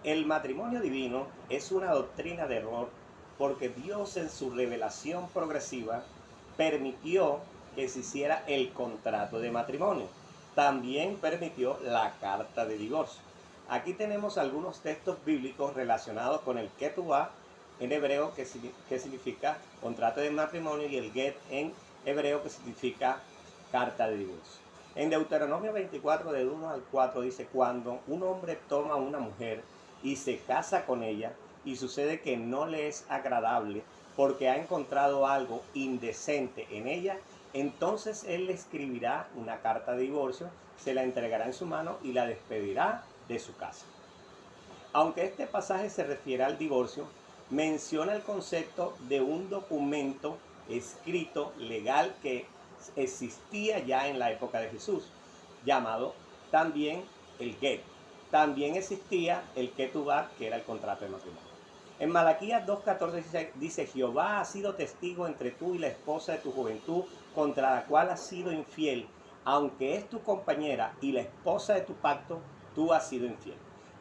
El matrimonio divino es una doctrina de error porque Dios en su revelación progresiva permitió que se hiciera el contrato de matrimonio. También permitió la carta de divorcio. Aquí tenemos algunos textos bíblicos relacionados con el ketubá en hebreo, que significa contrato de matrimonio, y el get en hebreo, que significa carta de divorcio. En Deuteronomio 24, del 1 al 4, dice: cuando un hombre toma a una mujer y se casa con ella, y sucede que no le es agradable porque ha encontrado algo indecente en ella, entonces él le escribirá una carta de divorcio, se la entregará en su mano y la despedirá de su casa. Aunque este pasaje se refiere al divorcio, menciona el concepto de un documento escrito legal que existía ya en la época de Jesús, llamado también el get. También existía el ketubá, que era el contrato de matrimonio. En Malaquías 2:14 dice: Jehová ha sido testigo entre tú y la esposa de tu juventud, contra la cual has sido infiel, aunque es tu compañera y la esposa de tu pacto, tú has sido infiel.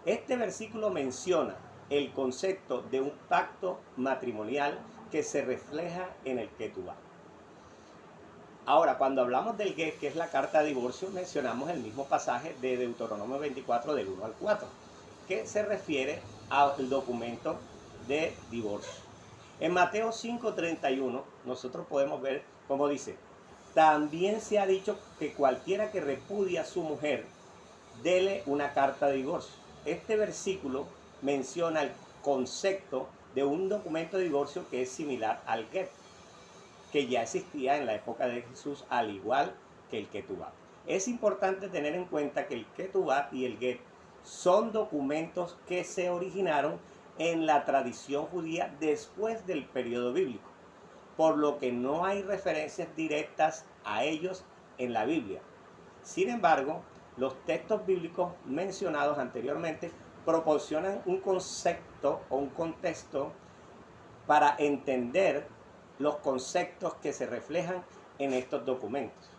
Este versículo menciona el concepto de un pacto matrimonial que se refleja en el ketubá. Ahora, cuando hablamos del get, que es la carta de divorcio, mencionamos el mismo pasaje de Deuteronomio 24, del 1 al 4, que se refiere al documento de divorcio. En Mateo 5:31 nosotros podemos ver cómo dice: también se ha dicho que cualquiera que repudia a su mujer, dele una carta de divorcio. Este versículo menciona el concepto de un documento de divorcio que es similar al get, que ya existía en la época de Jesús, al igual que el ketubá. Es importante tener en cuenta que el ketubá y el get son documentos que se originaron en la tradición judía después del periodo bíblico, por lo que no hay referencias directas a ellos en la Biblia. Sin embargo, los textos bíblicos mencionados anteriormente proporcionan un concepto o un contexto para entender los conceptos que se reflejan en estos documentos.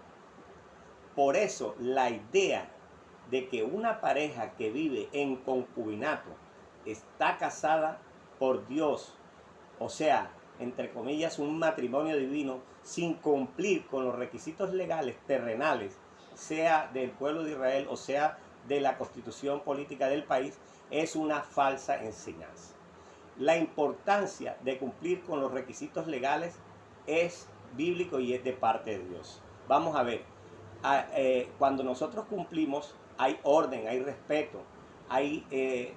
Por eso, la idea de que una pareja que vive en concubinato está casada por Dios, o sea, entre comillas, un matrimonio divino, sin cumplir con los requisitos legales terrenales, sea del pueblo de Israel o sea de la constitución política del país, es una falsa enseñanza. La importancia de cumplir con los requisitos legales es bíblico y es de parte de Dios. Vamos a ver, cuando nosotros cumplimos, hay orden, hay respeto, hay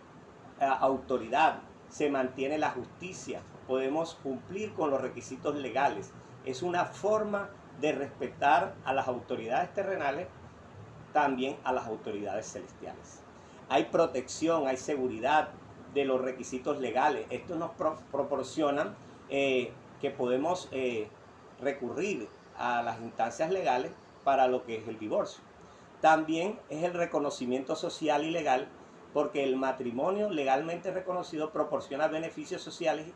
autoridad, se mantiene la justicia, podemos cumplir con los requisitos legales. Es una forma de respetar a las autoridades terrenales, también a las autoridades celestiales. Hay protección, hay seguridad de los requisitos legales. Esto nos proporciona que podemos recurrir a las instancias legales para lo que es el divorcio. También es el reconocimiento social y legal, porque el matrimonio legalmente reconocido proporciona beneficios sociales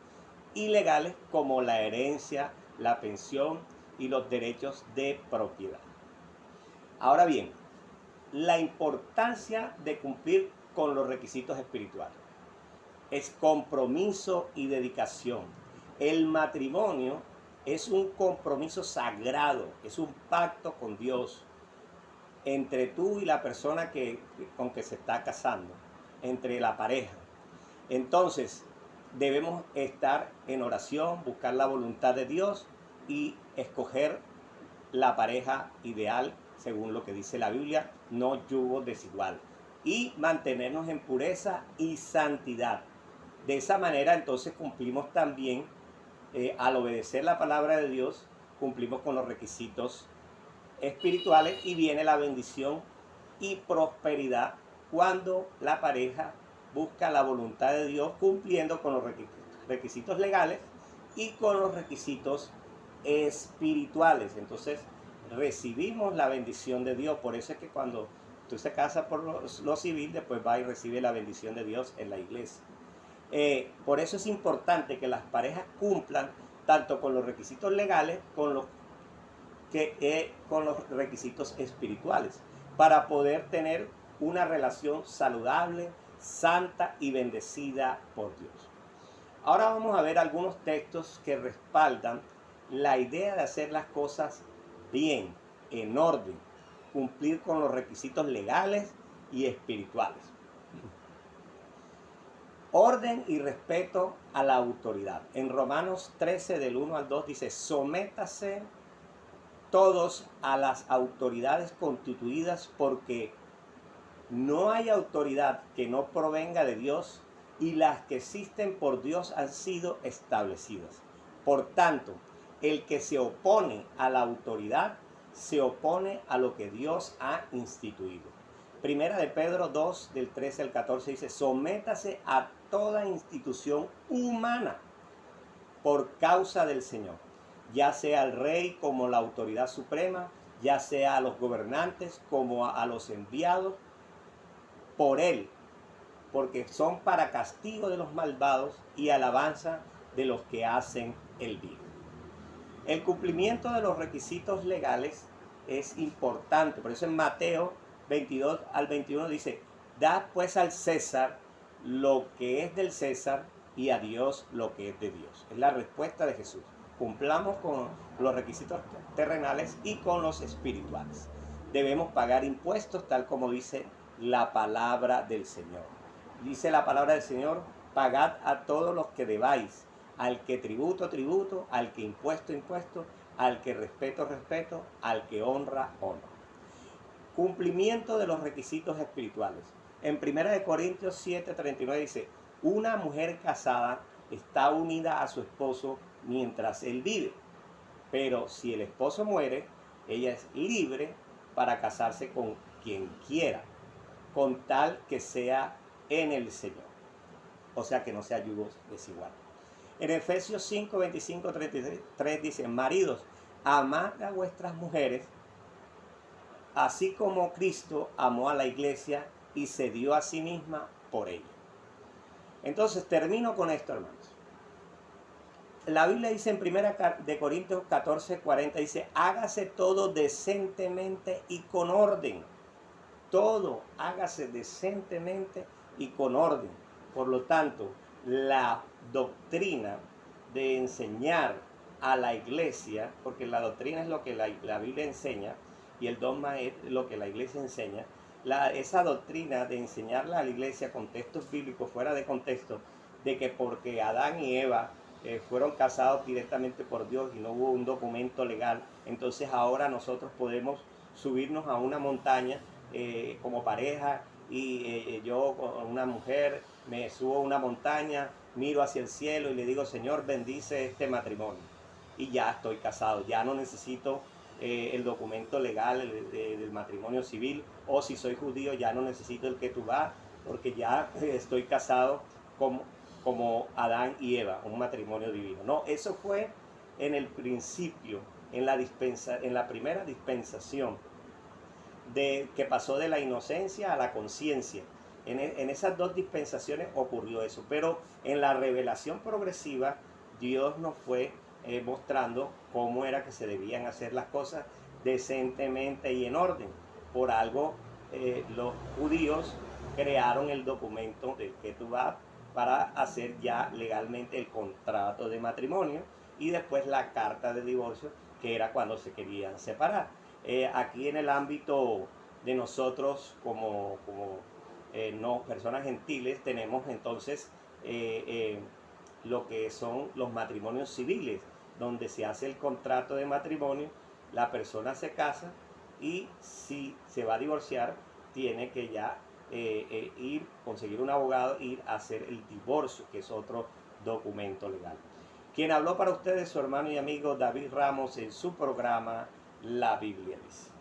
y legales como la herencia, la pensión y los derechos de propiedad. Ahora bien, la importancia de cumplir con los requisitos espirituales es compromiso y dedicación. El matrimonio es un compromiso sagrado, es un pacto con Dios entre tú y la persona con que se está casando, entre la pareja. Entonces, debemos estar en oración, buscar la voluntad de Dios y escoger la pareja ideal según lo que dice la Biblia, no yugo desigual, y mantenernos en pureza y santidad. De esa manera entonces cumplimos también, al obedecer la palabra de Dios, cumplimos con los requisitos espirituales y viene la bendición y prosperidad cuando la pareja busca la voluntad de Dios cumpliendo con los requisitos legales y con los requisitos espirituales. Entonces recibimos la bendición de Dios. Por eso es que cuando tú se casas por lo civil, después va y recibe la bendición de Dios en la iglesia. Por eso es importante que las parejas cumplan tanto con los requisitos legales con los requisitos espirituales, para poder tener una relación saludable, santa y bendecida por Dios. Ahora vamos a ver algunos textos que respaldan la idea de hacer las cosas bien, en orden, cumplir con los requisitos legales y espirituales. Orden y respeto a la autoridad. En Romanos 13 del 1 al 2 dice: sométase todos a las autoridades constituidas, porque no hay autoridad que no provenga de Dios, y las que existen por Dios han sido establecidas. Por tanto, el que se opone a la autoridad se opone a lo que Dios ha instituido. Primera de Pedro 2 del 13 al 14 dice: sométase a toda institución humana por causa del Señor, ya sea al rey como la autoridad suprema, ya sea a los gobernantes como a los enviados por él, porque son para castigo de los malvados y alabanza de los que hacen el bien. El cumplimiento de los requisitos legales es importante. Por eso en Mateo 22 al 21 dice: dad pues al César lo que es del César, y a Dios lo que es de Dios. Es la respuesta de Jesús. Cumplamos con los requisitos terrenales y con los espirituales. Debemos pagar impuestos tal como dice la palabra del Señor. Dice la palabra del Señor: pagad a todos los que debáis, al que tributo, tributo, al que impuesto, impuesto, al que respeto, respeto, al que honra, honra. Cumplimiento de los requisitos espirituales. En 1 Corintios 7:39 dice: una mujer casada está unida a su esposo mientras él vive, pero si el esposo muere, ella es libre para casarse con quien quiera, con tal que sea en el Señor. O sea, que no sea yugo desigual. En Efesios 5, 25, 33 dice: maridos, amad a vuestras mujeres, así como Cristo amó a la iglesia y se dio a sí misma por ella. Entonces termino con esto, hermanos. La Biblia dice en 1 Corintios 14, 40, dice: hágase todo decentemente y con orden. Todo hágase decentemente y con orden. Por lo tanto, la doctrina de enseñar a la iglesia, porque la doctrina es lo que la Biblia enseña y el dogma es lo que la iglesia enseña, esa doctrina de enseñarla a la iglesia con textos bíblicos fuera de contexto, de que porque Adán y Eva fueron casados directamente por Dios y no hubo un documento legal, entonces ahora nosotros podemos subirnos a una montaña como pareja, y yo con una mujer me subo a una montaña, miro hacia el cielo y le digo: Señor, bendice este matrimonio, y ya estoy casado, ya no necesito el documento legal del matrimonio civil, o si soy judío ya no necesito el ketubá, porque ya estoy casado como Adán y Eva, un matrimonio divino. No, eso fue en el principio, en la primera dispensación, que pasó de la inocencia a la conciencia. En esas dos dispensaciones ocurrió eso, pero en la revelación progresiva Dios nos fue mostrando cómo era que se debían hacer las cosas decentemente y en orden. Por algo los judíos crearon el documento del Ketubá para hacer ya legalmente el contrato de matrimonio, y después la carta de divorcio, que era cuando se querían separar. Aquí en el ámbito de nosotros como no, personas gentiles, tenemos entonces lo que son los matrimonios civiles, donde se hace el contrato de matrimonio, la persona se casa, y si se va a divorciar tiene que ya conseguir un abogado, ir a hacer el divorcio, que es otro documento legal. Quien habló para ustedes, su hermano y amigo David Ramos, en su programa La Biblia Dice.